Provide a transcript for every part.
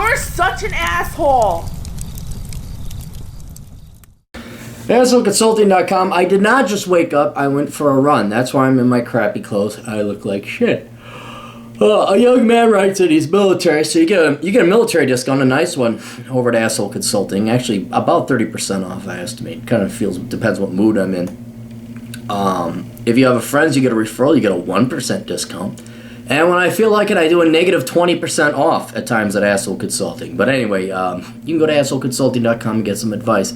You're such an asshole. AssholeConsulting.com. I did not just wake up. I went for a run. That's why I'm in my crappy clothes. I look like shit. A young man writes that he's military, so you get a military discount, a nice one, over at Asshole Consulting. Actually, about 30% off, I estimate. Kind of depends what mood I'm in. If you have a friend, you get a referral, you get a 1% discount. And when I feel like it, I do a negative 20% off at times at Asshole Consulting. But anyway, you can go to AssholeConsulting.com and get some advice.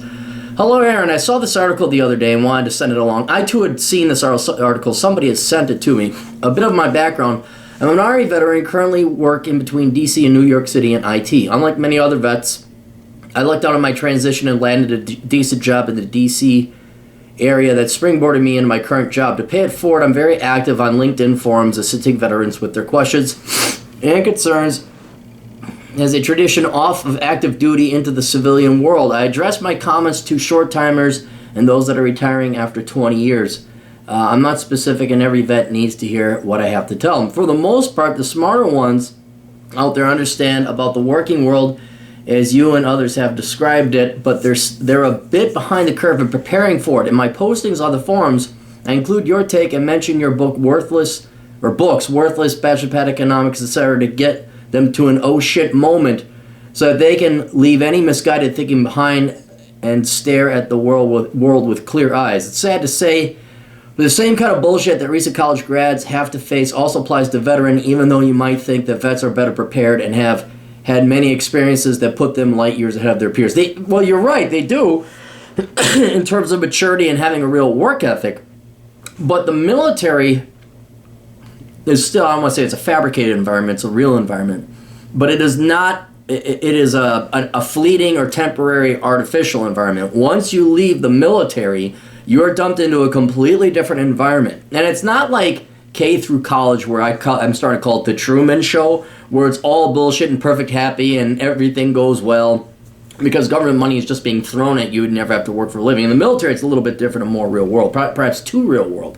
Hello, Aaron. I saw this article the other day and wanted to send it along. I, too, had seen this article. Somebody had sent it to me. A bit of my background. I'm an Army veteran, currently work in between D.C. and New York City in IT. Unlike many other vets, I lucked out on my transition and landed a decent job in the D.C. area that springboarded me into my current job. To pay it forward, I'm very active on LinkedIn forums assisting veterans with their questions and concerns as a tradition off of active duty into the civilian world. I address my comments to short-timers and those that are retiring after 20 years. I'm not specific, and every vet needs to hear what I have to tell them. For the most part, the smarter ones out there understand about the working world as you and others have described it, but they're a bit behind the curve in preparing for it. In my postings on the forums, I include your take and mention your books, Worthless, Bachelor Pad Economics, etc., to get them to an oh shit moment so that they can leave any misguided thinking behind and stare at the world with clear eyes. It's sad to say, but the same kind of bullshit that recent college grads have to face also applies to veteran, even though you might think that vets are better prepared and have had many experiences that put them light years ahead of their peers. Well, you're right, they do, in terms of maturity and having a real work ethic. But the military is still, I don't want to say it's a fabricated environment, it's a real environment. But it is not, it is a fleeting or temporary artificial environment. Once you leave the military, you're dumped into a completely different environment. And it's not like K through college where I'm starting to call it the Truman Show, where it's all bullshit and perfect happy and everything goes well because government money is just being thrown at you and never have to work for a living. In the military, it's a little bit different and more real world, perhaps too real world.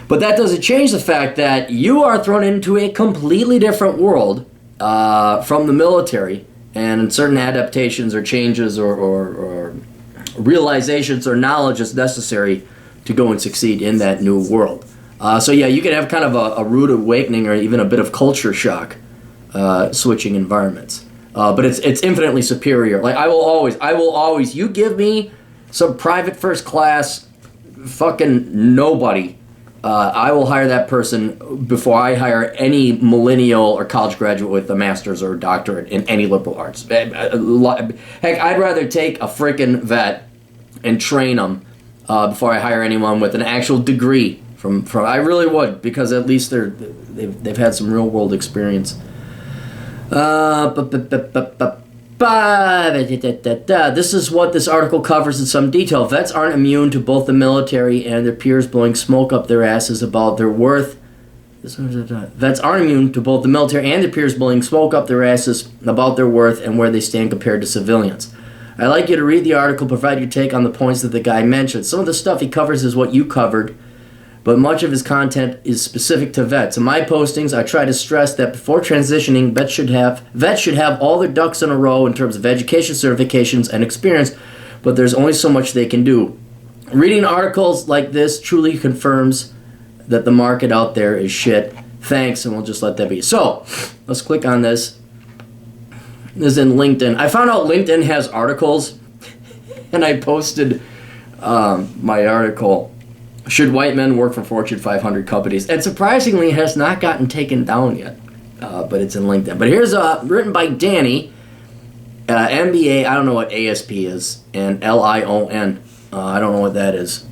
But that doesn't change the fact that you are thrown into a completely different world from the military, and certain adaptations or changes or realizations or knowledge is necessary to go and succeed in that new world. So yeah, you can have kind of a rude awakening or even a bit of culture shock switching environments. But it's infinitely superior. Like I will always, you give me some private first class fucking nobody, I will hire that person before I hire any millennial or college graduate with a master's or a doctorate in any liberal arts. Heck, I'd rather take a freaking vet and train them before I hire anyone with an actual degree from I really would, because at least they've had some real world experience. This is what this article covers in some detail. Vets aren't immune to both the military and their peers blowing smoke up their asses about their worth. Vets aren't immune to both the military and their peers blowing smoke up their asses about their worth and where they stand compared to civilians. I'd like you to read the article, provide your take on the points that the guy mentioned. Some of the stuff he covers is what you covered, but much of his content is specific to vets. In my postings, I try to stress that before transitioning, vets should have all their ducks in a row in terms of education, certifications, and experience, but there's only so much they can do. Reading articles like this truly confirms that the market out there is shit. Thanks, and we'll just let that be. So, let's click on this. This is in LinkedIn. I found out LinkedIn has articles, and I posted my article, Should White Men Work for Fortune 500 Companies? And surprisingly, it has not gotten taken down yet, but it's in LinkedIn. But here's written by Danny, MBA, I don't know what ASP is, and LION. I don't know what that is.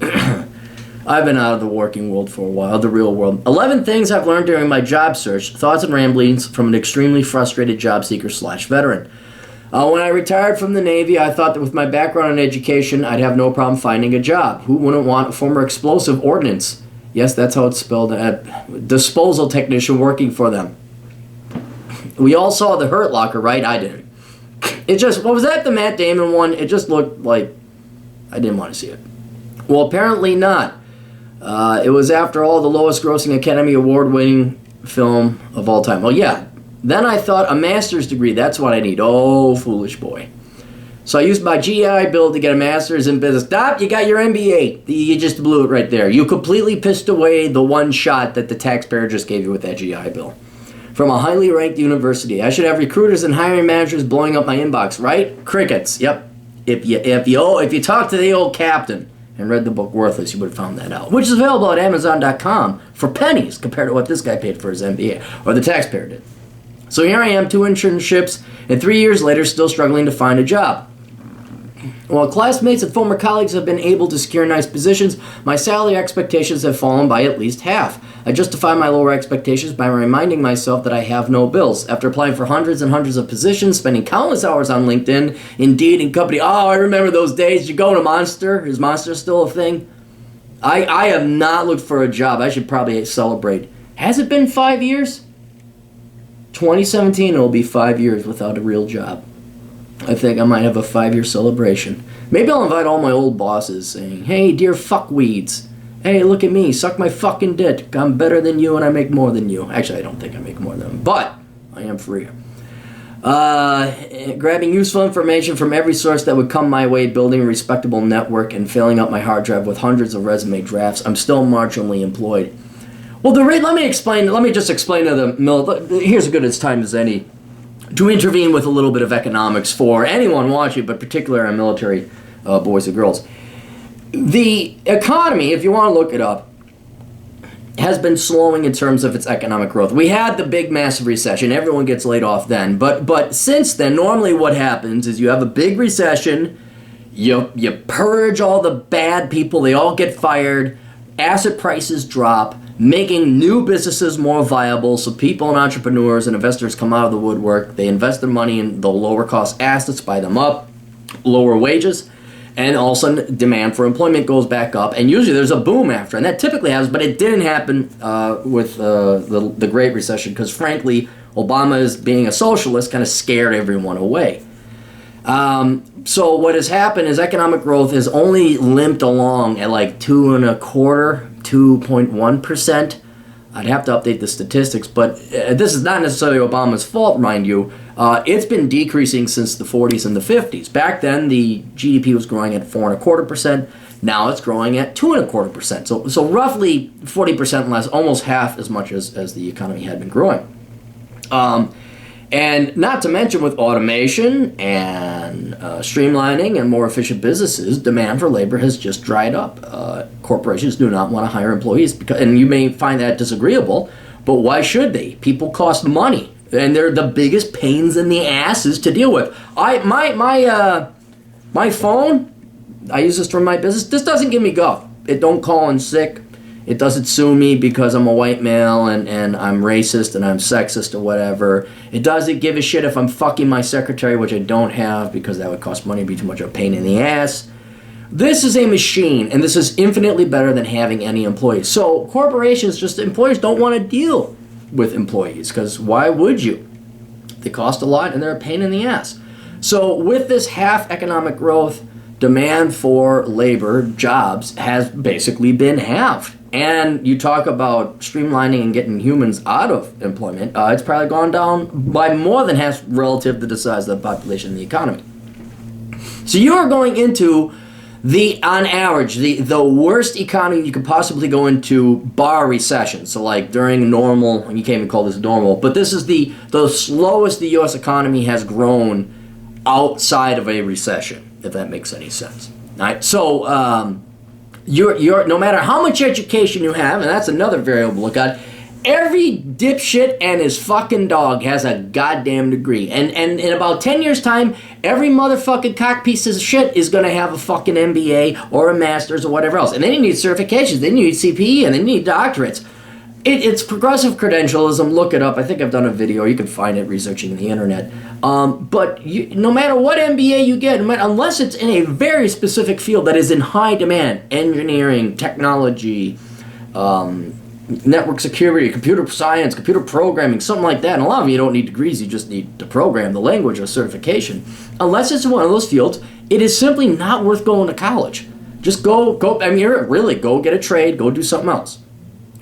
I've been out of the working world for a while, the real world. 11 things I've learned during my job search, thoughts and ramblings from an extremely frustrated job seeker / veteran. When I retired from the Navy, I thought that with my background in education, I'd have no problem finding a job. Who wouldn't want a former explosive ordnance? Yes, that's how it's spelled. Disposal technician working for them. We all saw The Hurt Locker, right? I didn't. It just, what was that, the Matt Damon one? It just looked like I didn't want to see it. Well, apparently not. It was, after all, the lowest grossing Academy Award winning film of all time. Well, yeah, Then I thought, a master's degree, that's what I need. Oh, foolish boy. So I used my GI Bill to get a master's in business. Stop, you got your MBA. You just blew it right there. You completely pissed away the one shot that the taxpayer just gave you with that GI Bill. From a highly ranked university. I should have recruiters and hiring managers blowing up my inbox, right? Crickets, yep. If you talk to the old captain and read the book Worthless, you would have found that out. Which is available at Amazon.com for pennies compared to what this guy paid for his MBA, or the taxpayer did. So here I am, 2 internships, and 3 years later still struggling to find a job. While classmates and former colleagues have been able to secure nice positions, my salary expectations have fallen by at least half. I justify my lower expectations by reminding myself that I have no bills. After applying for hundreds and hundreds of positions, spending countless hours on LinkedIn, Indeed, and company. Oh, I remember those days. You go to Monster. Is Monster still a thing? I have not looked for a job. I should probably celebrate. Has it been 5 years? 2017 will be 5 years without a real job. I think I might have a 5-year celebration. Maybe I'll invite all my old bosses saying, hey, dear fuckweeds. Hey, look at me. Suck my fucking dick. I'm better than you and I make more than you. Actually, I don't think I make more than them, but I am free. Grabbing useful information from every source that would come my way, building a respectable network, and filling up my hard drive with hundreds of resume drafts. I'm still marginally employed. Well, let me just explain to the here's as good a time as any to intervene with a little bit of economics for anyone watching, but particularly our military boys and girls. The economy, if you want to look it up, has been slowing in terms of its economic growth. We had the big massive recession. Everyone gets laid off then. But since then, normally what happens is you have a big recession, you purge all the bad people, they all get fired, asset prices drop, making new businesses more viable, so people and entrepreneurs and investors come out of the woodwork. They invest their money in the lower cost assets, buy them up, lower wages, and all of a sudden demand for employment goes back up, and usually there's a boom after, and that typically happens, but it didn't happen with the Great Recession, because frankly, Obama's being a socialist kind of scared everyone away. So what has happened is economic growth has only limped along at like 2.1%. I'd have to update the statistics, but this is not necessarily Obama's fault, mind you. It's been decreasing since the 40s and the 50s. Back then, the GDP was growing at 4.25%. Now it's growing at 2.25%. So roughly 40% less, almost half as much as the economy had been growing. And not to mention with automation and streamlining and more efficient businesses, demand for labor has just dried up. Corporations do not want to hire employees, and you may find that disagreeable, but why should they? People cost money, and they're the biggest pains in the asses to deal with. My phone, I use this for my business. This doesn't give me guff. It don't call in sick. It doesn't sue me because I'm a white male and I'm racist and I'm sexist or whatever. It doesn't give a shit if I'm fucking my secretary, which I don't have because that would cost money and be too much of a pain in the ass. This is a machine, and this is infinitely better than having any employees. So corporations, employers don't want to deal with employees because why would you? They cost a lot and they're a pain in the ass. So with this half economic growth, demand for labor, jobs, has basically been halved. And you talk about streamlining and getting humans out of employment, it's probably gone down by more than half relative to the size of the population and the economy. So you are going into on average, the worst economy you could possibly go into bar recession. So like during normal, you can't even call this normal, but this is the slowest the U.S. economy has grown outside of a recession, if that makes any sense. All right, so you're no matter how much education you have, and that's another variable to look at, every dipshit and his fucking dog has a goddamn degree. And in about 10 years' time, every motherfucking cock piece of shit is going to have a fucking MBA or a master's or whatever else. And then you need certifications, then you need CPE, and then you need doctorates. It's progressive credentialism. Look it up. I think I've done a video. You can find it researching the internet. But no matter what MBA you get, unless it's in a very specific field that is in high demand, engineering, technology, network security, computer science, computer programming, something like that. And a lot of you don't need degrees. You just need to program the language or certification. Unless it's in one of those fields, it is simply not worth going to college. Just go. I mean, really, go get a trade. Go do something else.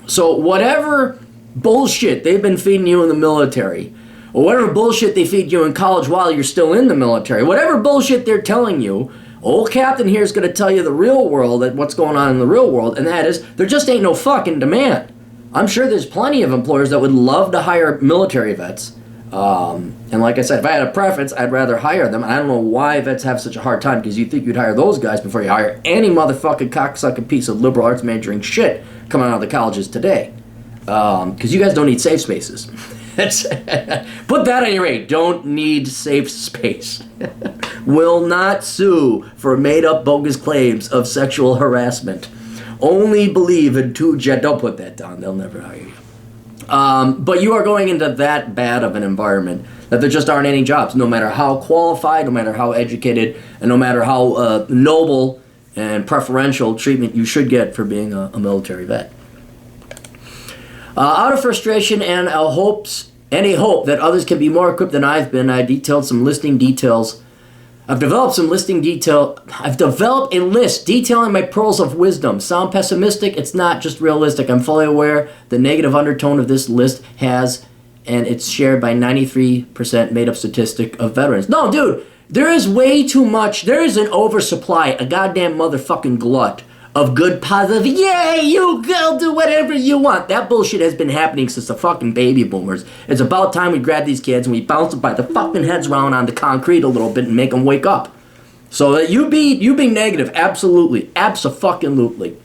So whatever bullshit they've been feeding you in the military, or whatever bullshit they feed you in college while you're still in the military, whatever bullshit they're telling you, old Captain here is going to tell you the real world, what's going on in the real world, and that is, there just ain't no fucking demand. I'm sure there's plenty of employers that would love to hire military vets. And like I said, if I had a preference, I'd rather hire them. I don't know why vets have such a hard time, because you think you'd hire those guys before you hire any motherfucking cocksucking piece of liberal arts majoring shit coming out of the colleges today. Because you guys don't need safe spaces. Put that on your rate. Don't need safe space. Will not sue for made-up bogus claims of sexual harassment. Only believe in don't put that down. They'll never hire you. But you are going into that bad of an environment that there just aren't any jobs, no matter how qualified, no matter how educated, and no matter how noble and preferential treatment you should get for being a military vet. Out of frustration and a hope that others can be more equipped than I've been, I detailed some listing details. I've developed a list detailing my pearls of wisdom. Sound pessimistic? It's not, just realistic. I'm fully aware the negative undertone of this list has, and it's shared by 93% made-up statistic of veterans. No, dude, there is way too much. There is an oversupply, a goddamn motherfucking glut of good positive, yay, you go do whatever you want. That bullshit has been happening since the fucking baby boomers. It's about time we grab these kids and we bounce them by the fucking heads around on the concrete a little bit and make them wake up. So you being negative, absolutely, abso-fucking-lutely.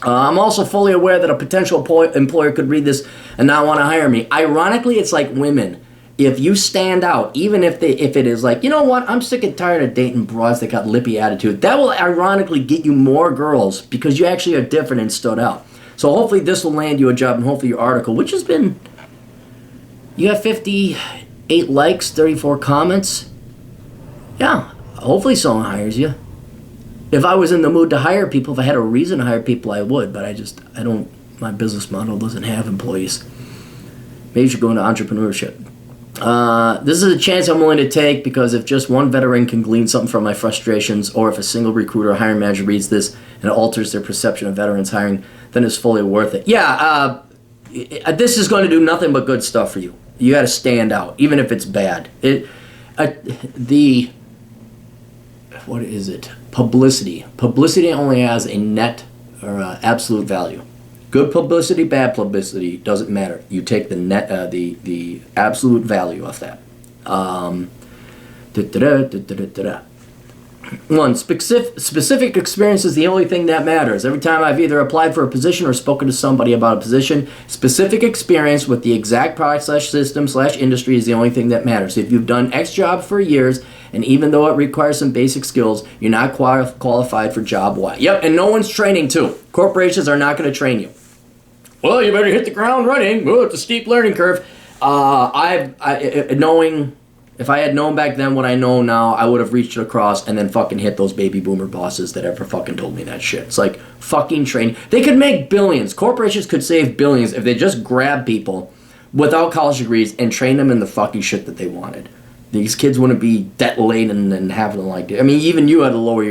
I'm also fully aware that a potential employer could read this and not want to hire me. Ironically, it's like women. If you stand out, even if it is like, you know what, I'm sick and tired of dating broads that got lippy attitude, that will ironically get you more girls because you actually are different and stood out. So hopefully this will land you a job, and hopefully your article, which has been, you got 58 likes, 34 comments. Yeah, hopefully someone hires you. If I was in the mood to hire people, if I had a reason to hire people, I would, but I don't, my business model doesn't have employees. Maybe you should go into entrepreneurship. This is a chance I'm willing to take, because if just one veteran can glean something from my frustrations, or if a single recruiter or hiring manager reads this and it alters their perception of veterans hiring, then it's fully worth it. Yeah, this is going to do nothing but good stuff for you. You got to stand out, even if it's bad. What is it? Publicity. Publicity only has a net or absolute value. Good publicity, bad publicity, doesn't matter. You take the net, the absolute value of that. One, specific experience is the only thing that matters. Every time I've either applied for a position or spoken to somebody about a position, specific experience with the exact product /system /industry is the only thing that matters. If you've done X job for years, and even though it requires some basic skills, you're not qualified for job Y. Yep, and no one's training too. Corporations are not going to train you. Well, you better hit the ground running. Well, it's a steep learning curve. If I had known back then what I know now, I would have reached across and then fucking hit those baby boomer bosses that ever fucking told me that shit. It's like, fucking train. They could make billions. Corporations could save billions if they just grab people without college degrees and train them in the fucking shit that they wanted. These kids wouldn't be debt-laden and having to like... I mean, even you had to lower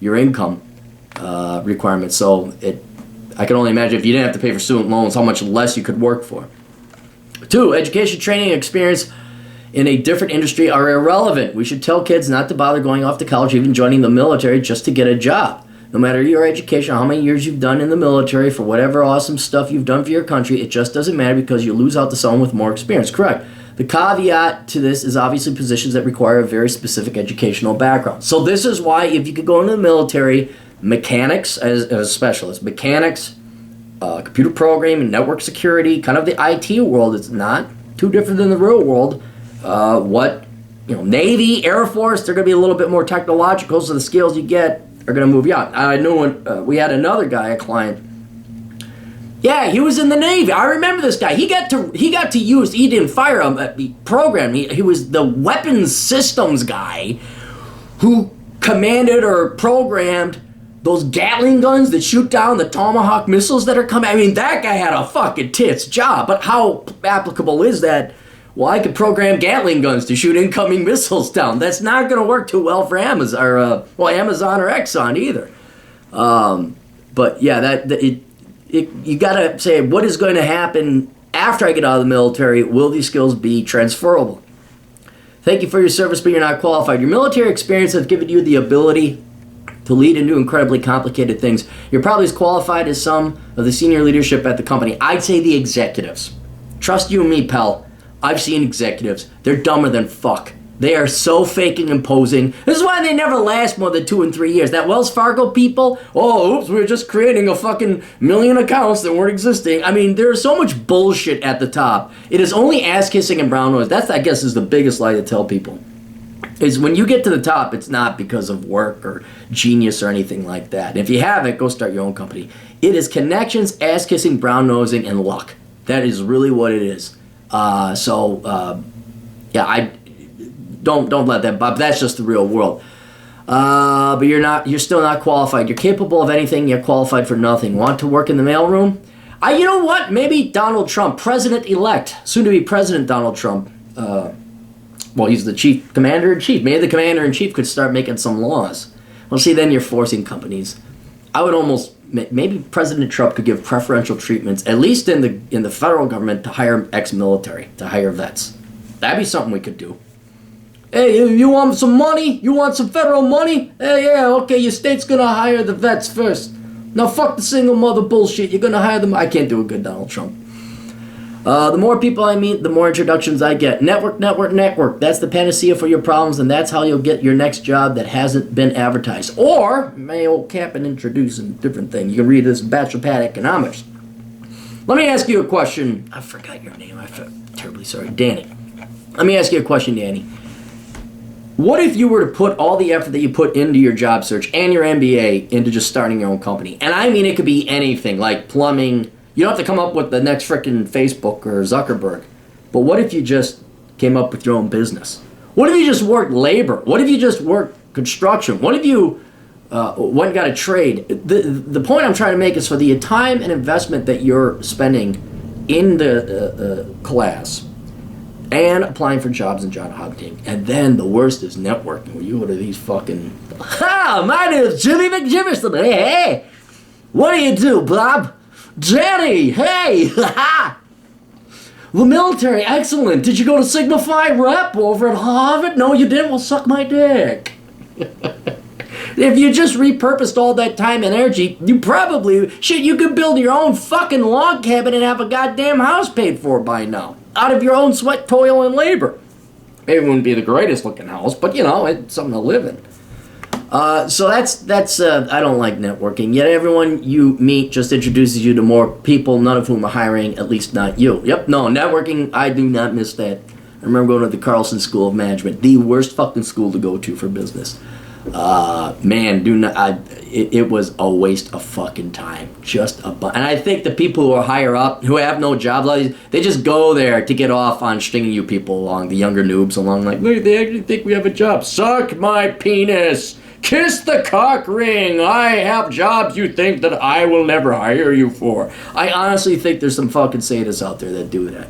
your income requirements. So I can only imagine if you didn't have to pay for student loans, how much less you could work for. 2, education, training, experience in a different industry are irrelevant. We should tell kids not to bother going off to college, even joining the military, just to get a job. No matter your education, how many years you've done in the military, for whatever awesome stuff you've done for your country, it just doesn't matter because you lose out to someone with more experience. Correct. The caveat to this is obviously positions that require a very specific educational background. So this is why if you could go into the military, mechanics as a specialist, mechanics, computer programming, network security, kind of the IT world, it's not too different than the real world. Navy, Air Force, they're going to be a little bit more technological, so the skills you get are going to move you out. I know when we had another guy, a client. Yeah, he was in the Navy. I remember this guy. He got to use. He didn't fire him. He programmed. He was the weapons systems guy who commanded or programmed those Gatling guns that shoot down the Tomahawk missiles that are coming. I mean, that guy had a fucking tits job. But how applicable is that? Well, I could program Gatling guns to shoot incoming missiles down. That's not going to work too well for Amazon or Amazon or Exxon either. But yeah, you got to say what is going to happen after I get out of the military, will these skills be transferable? Thank you for your service, but you're not qualified. Your military experience has given you the ability to lead and do incredibly complicated things. You're probably as qualified as some of the senior leadership at the company. I'd say the executives. Trust you and me, pal. I've seen executives. They're dumber than fuck. They are so faking and posing. This is why they never last more than 2 and 3 years. That Wells Fargo people, oops, we're just creating a fucking million accounts that weren't existing. I mean, there's so much bullshit at the top. It is only ass-kissing and brown nose. That's, I guess, is the biggest lie to tell people. Is when you get to the top, it's not because of work or genius or anything like that. And if you have it, go start your own company. It is connections, ass-kissing, brown-nosing, and luck. That is really what it is. I don't let that, but that's just the real world. But you're still not qualified. You're capable of anything, yet qualified for nothing. Want to work in the mailroom? You know what? Maybe Donald Trump, President-elect, soon-to-be President Donald Trump. He's the chief commander-in-chief. Maybe the commander-in-chief could start making some laws. Well, see, then you're forcing companies. I would almost, maybe President Trump could give preferential treatments, at least in the federal government, to hire ex-military, to hire vets. That'd be something we could do. Hey, you want some money? You want some federal money? Hey, yeah, okay, your state's gonna hire the vets first. Now fuck the single mother bullshit. You're gonna hire them. I can't do a good Donald Trump. The more people I meet, the more introductions I get. Network. That's the panacea for your problems, and that's how you'll get your next job that hasn't been advertised. Or, may old cap and introduce a different thing. You can read this Bureaucratic Economics. Let me ask you a question. I forgot your name. I'm terribly sorry. Danny. Let me ask you a question, Danny. What if you were to put all the effort that you put into your job search and your MBA into just starting your own company? And I mean, it could be anything, like plumbing. You don't have to come up with the next frickin' Facebook or Zuckerberg. But what if you just came up with your own business? What if you just worked labor? What if you just worked construction? What if you went and got a trade? The point I'm trying to make is for the time and investment that you're spending in the class and applying for jobs and job hunting. And then the worst is networking, where you go to these fucking... Ha! My name is Jimmy McJimmerson. Hey! What do you do, Bob? Jenny! Hey! Ha! The military, excellent. Did you go to Sigma Phi Rep over at Harvard? No, you didn't? Well, suck my dick. If you just repurposed all that time and energy, you probably... Shit, you could build your own fucking log cabin and have a goddamn house paid for by now. Out of your own sweat, toil, and labor. Maybe it wouldn't be the greatest looking house, but you know, it's something to live in. So that's I don't like networking. Yet everyone you meet just introduces you to more people, none of whom are hiring, at least not you. Yep, no, networking, I do not miss that. I remember going to the Carlson School of Management, the worst fucking school to go to for business. Man, it was a waste of fucking time. And I think the people who are higher up, who have no job, they just go there to get off on stringing you people along, the younger noobs along, like, look, they actually think we have a job. Suck my penis. Kiss the cock ring. I have jobs you think that I will never hire you for. I honestly think there's some fucking sadists out there that do that.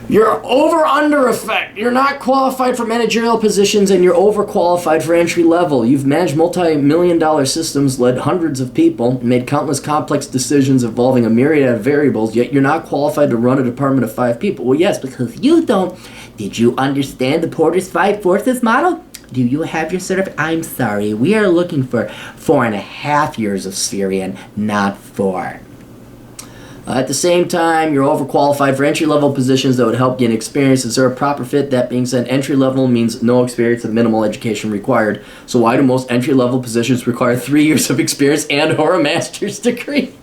You're over-under effect. You're not qualified for managerial positions, and you're overqualified for entry level. You've managed multi-million-dollar systems, led hundreds of people, made countless complex decisions involving a myriad of variables, yet you're not qualified to run a department of 5 people. Well, yes, because you don't. Did you understand the Porter's 5 forces model? Do you have your certificate? I'm sorry, we are looking for 4.5 years of Syrian, not 4. At the same time, you're overqualified for entry-level positions that would help gain experience. Is there a proper fit? That being said, entry-level means no experience and minimal education required. So why do most entry-level positions require 3 years of experience and or a master's degree?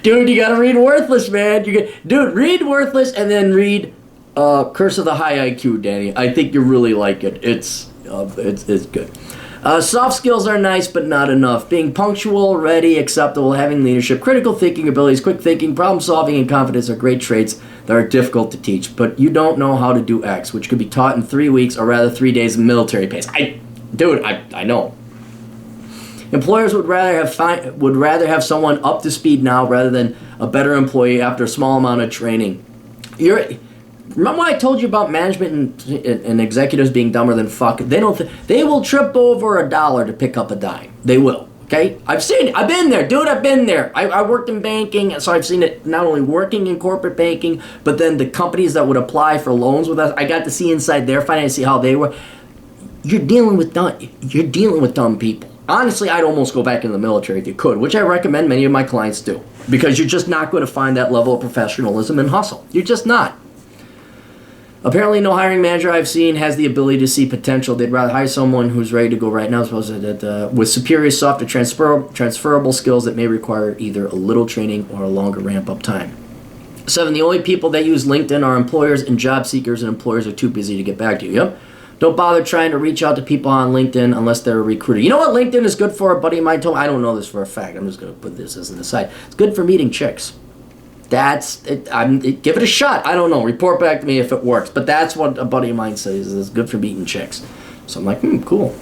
Dude, you gotta read Worthless, man. Dude, read Worthless and then read Curse of the High IQ, Danny. I think you really like it. It's good. Soft skills are nice, but not enough. Being punctual, ready, acceptable, having leadership, critical thinking abilities, quick thinking, problem solving, and confidence are great traits that are difficult to teach. But you don't know how to do X, which could be taught in 3 weeks or rather 3 days of military pace. I know. Employers would rather have someone up to speed now rather than a better employee after a small amount of training. Remember when I told you about management and executives being dumber than fuck? They will trip over $1 to pick up a dime. They will. Okay, I've seen it. I've been there, dude. I've been there. I worked in banking, so I've seen it not only working in corporate banking, but then the companies that would apply for loans with us. I got to see inside their finance, see how they were. You're dealing with dumb people. Honestly, I'd almost go back in the military if you could, which I recommend many of my clients do, because you're just not going to find that level of professionalism and hustle. You're just not. Apparently, no hiring manager I've seen has the ability to see potential. They'd rather hire someone who's ready to go right now, with superior soft and transferable skills that may require either a little training or a longer ramp-up time. 7, the only people that use LinkedIn are employers and job seekers, and employers are too busy to get back to you. Yep. Don't bother trying to reach out to people on LinkedIn unless they're a recruiter. You know what LinkedIn is good for? A buddy of mine told me, I don't know this for a fact. I'm just going to put this as an aside. It's good for meeting chicks. That's it. Give it a shot. I don't know. Report back to me if it works. But that's what a buddy of mine says. It's good for meeting chicks. So I'm like, cool.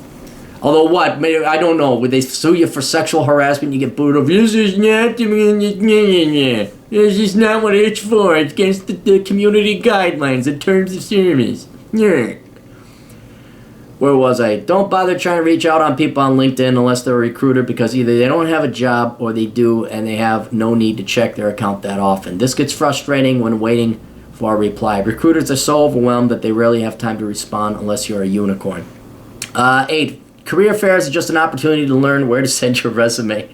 Although what? Maybe, I don't know. Would they sue you for sexual harassment? You get booed off. This is not. This is not what it's for. It's against the community guidelines and terms of service. Yeah. Where was I? Don't bother trying to reach out on people on LinkedIn unless they're a recruiter, because either they don't have a job or they do and they have no need to check their account that often. This gets frustrating when waiting for a reply. Recruiters are so overwhelmed that they rarely have time to respond unless you're a unicorn. 8. Career fairs are just an opportunity to learn where to send your resume.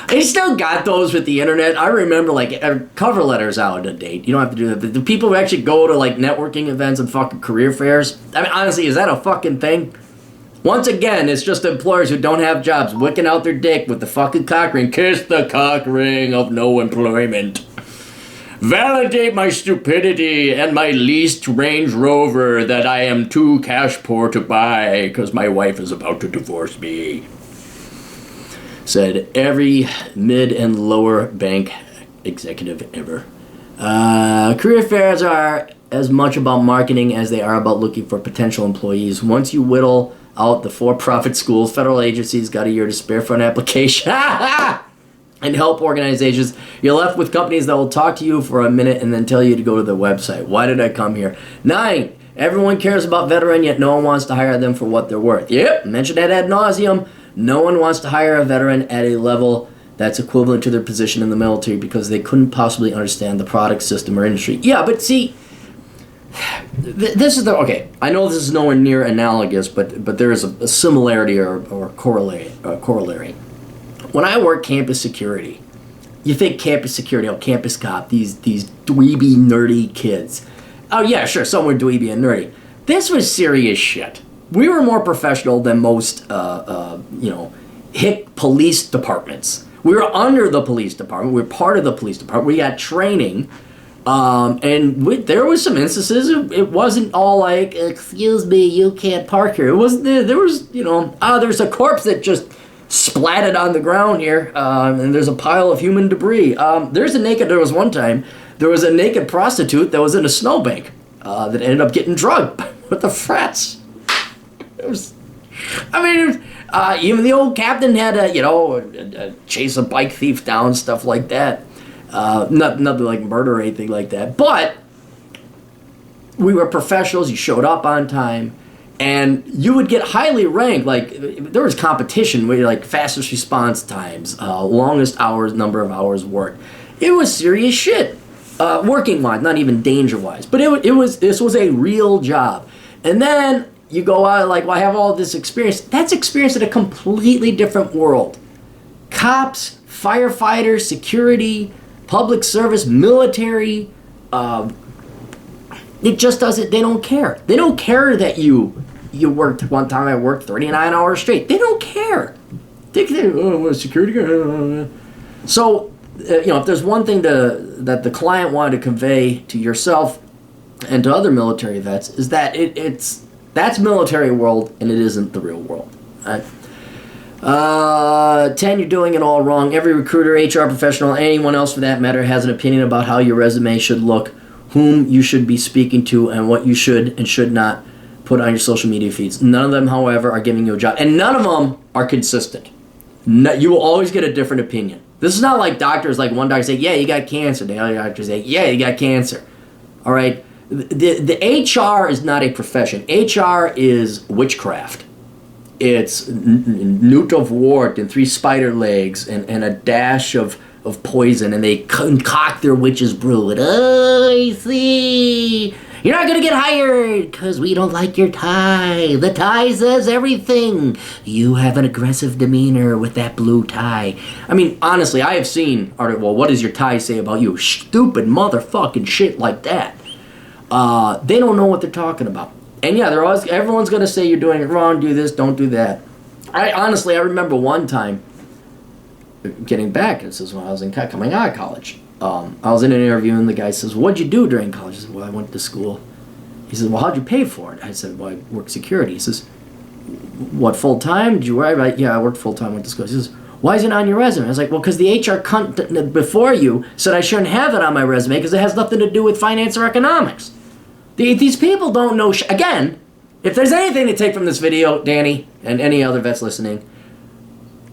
I still got those with the internet. I remember cover letters out of date. You don't have to do that. The people who actually go to networking events and fucking career fairs. I mean, honestly, is that a fucking thing? Once again, it's just employers who don't have jobs wicking out their dick with the fucking cock ring. Kiss the cock ring of no employment. Validate my stupidity and my leased Range Rover that I am too cash poor to buy because my wife is about to divorce me. Said every mid and lower bank executive ever. Career fairs are as much about marketing as they are about looking for potential employees. Once you whittle out the for-profit schools, federal agencies got a year to spare for an application. And help organizations, you're left with companies that will talk to you for a minute and then tell you to go to their website. Why did I come here? 9, everyone cares about veteran, yet no one wants to hire them for what they're worth. Yep, mentioned that ad nauseum. No one wants to hire a veteran at a level that's equivalent to their position in the military because they couldn't possibly understand the product, system, or industry. Yeah, but see, this is okay, I know this is nowhere near analogous, but there is a similarity or corollary. When I work campus security, you think campus security, campus cop, these dweeby, nerdy kids. Oh yeah, sure, some were dweeby and nerdy. This was serious shit. We were more professional than most, hick police departments. We were under the police department. We were part of the police department. We got training, there was some instances. It wasn't all like, excuse me, you can't park here. It wasn't. There was, there's a corpse that just splatted on the ground here, and there's a pile of human debris. There was one time, there was a naked prostitute that was in a snowbank that ended up getting drugged with the frats. Even the old captain had to, chase a bike thief down, stuff like that. Nothing like murder or anything like that. But we were professionals. You showed up on time, and you would get highly ranked. There was competition with fastest response times, longest hours, number of hours worked. It was serious shit, working wise, not even danger wise. But this was a real job. And then you go out I have all this experience. That's experience in a completely different world. Cops, firefighters, security, public service, military. It just doesn't. They don't care. They don't care that you worked one time. I worked 39 hours straight. They don't care. They security guard. So if there's one thing that the client wanted to convey to yourself and to other military vets is that that's military world, and it isn't the real world. Right? 10, you're doing it all wrong. Every recruiter, HR professional, anyone else for that matter, has an opinion about how your resume should look, whom you should be speaking to, and what you should and should not put on your social media feeds. None of them, however, are giving you a job, and none of them are consistent. You will always get a different opinion. This is not like doctors, one doctor say, yeah, you got cancer. The other doctor say, yeah, you got cancer. All right? The HR is not a profession. HR is witchcraft. It's newt of wart and 3 spider legs and a dash of poison, and they concoct their witch's brew. And I see. You're not going to get hired because we don't like your tie. The tie says everything. You have an aggressive demeanor with that blue tie. I mean, honestly, I have seen, well, what does your tie say about you? Stupid motherfucking shit like that. They don't know what they're talking about. And yeah, everyone's going to say you're doing it wrong, do this, don't do that. I remember one time, getting back, this is when I was coming out of college. I was in an interview and the guy says, what'd you do during college? I said, well, I went to school. He says, well, how'd you pay for it? I said, well, I worked security. He says, what, full-time? Did you work? Yeah, I worked full-time, went to school. He says, why is it on your resume? I was like, well, because the HR cunt before you said I shouldn't have it on my resume because it has nothing to do with finance or economics. These people don't know again, if there's anything to take from this video, Danny, and any other vets listening,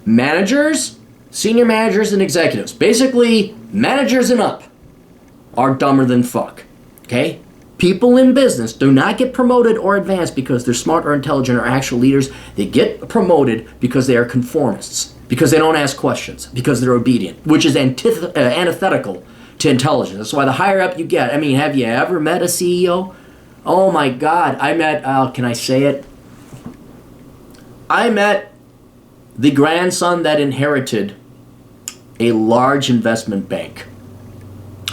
managers, senior managers, and executives, basically managers and up, are dumber than fuck. Okay? People in business do not get promoted or advanced because they're smart or intelligent or actual leaders. They get promoted because they are conformists, because they don't ask questions, because they're obedient, which is antithetical to intelligence. That's why the higher up you get. I mean, have you ever met a CEO? Oh my God, I met, can I say it? I met the grandson that inherited a large investment bank.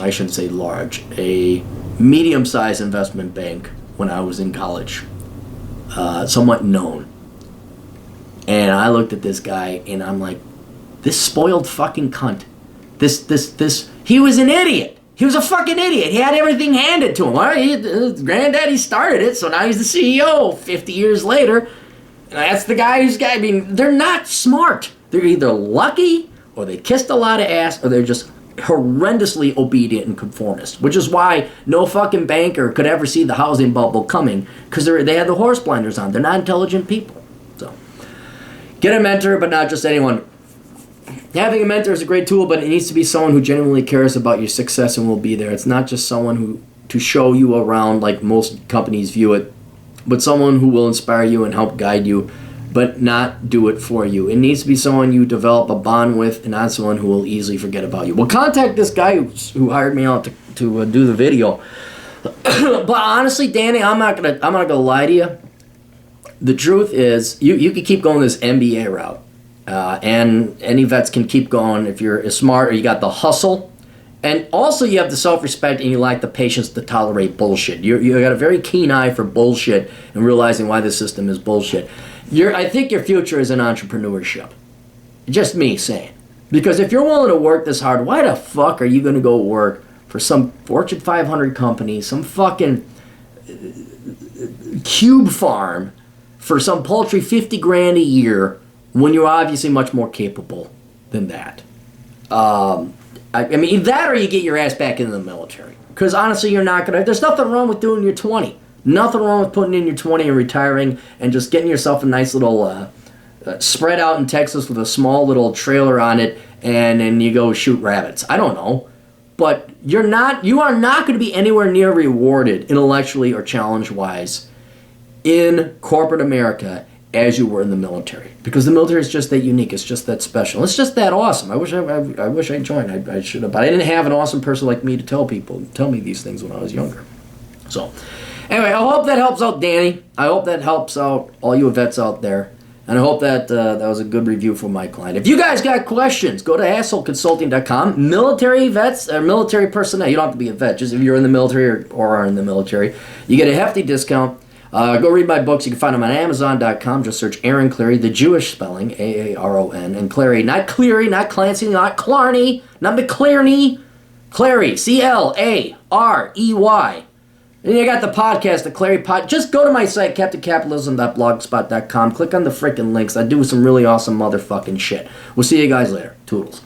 I shouldn't say large, a medium-sized investment bank when I was in college. Somewhat known. And I looked at this guy and I'm like, this spoiled fucking cunt. He was an idiot. He was a fucking idiot. He had everything handed to him. All right, his granddaddy started it, so now he's the CEO 50 years later. And that's the guy I mean, they're not smart. They're either lucky, or they kissed a lot of ass, or they're just horrendously obedient and conformist. Which is why no fucking banker could ever see the housing bubble coming, because they had the horse blinders on. They're not intelligent people. So, get a mentor, but not just anyone. Having a mentor is a great tool, but it needs to be someone who genuinely cares about your success and will be there. It's not just someone to show you around like most companies view it, but someone who will inspire you and help guide you, but not do it for you. It needs to be someone you develop a bond with, and not someone who will easily forget about you. Well, contact this guy who hired me out to do the video. But honestly, Danny, I'm not gonna lie to you. The truth is, you can keep going this MBA route. And any vets can keep going if you're smart or you got the hustle. And also you have the self-respect and you lack the patience to tolerate bullshit. You got a very keen eye for bullshit and realizing why the system is bullshit. I think your future is in entrepreneurship. Just me saying. Because if you're willing to work this hard, why the fuck are you going to go work for some Fortune 500 company, some fucking cube farm for some paltry 50 grand a year when you're obviously much more capable than that? I mean, that or you get your ass back into the military. Because honestly, you're not going to... There's nothing wrong with doing your 20. Nothing wrong with putting in your 20 and retiring and just getting yourself a nice little spread out in Texas with a small little trailer on it, and then you go shoot rabbits. I don't know. But you are not going to be anywhere near rewarded intellectually or challenge-wise in corporate America as you were in the military. Because the military is just that unique. It's just that special. It's just that awesome. I wish I joined. I should have. But I didn't have an awesome person like me to tell me these things when I was younger. So, anyway, I hope that helps out Danny. I hope that helps out all you vets out there. And I hope that that was a good review for my client. If you guys got questions, go to assholeconsulting.com. Military vets, or military personnel. You don't have to be a vet. Just if you're in the military or are in the military, you get a hefty discount. Go read my books. You can find them on Amazon.com. Just search Aaron Clarey, the Jewish spelling, Aaron, and Clarey. Not Cleary, not Clancy, not Clarney, not McClarney. Clarey, Clarey. And you got the podcast, the Clarey Pod. Just go to my site, CaptainCapitalism.blogspot.com. Click on the freaking links. I do some really awesome motherfucking shit. We'll see you guys later. Toodles.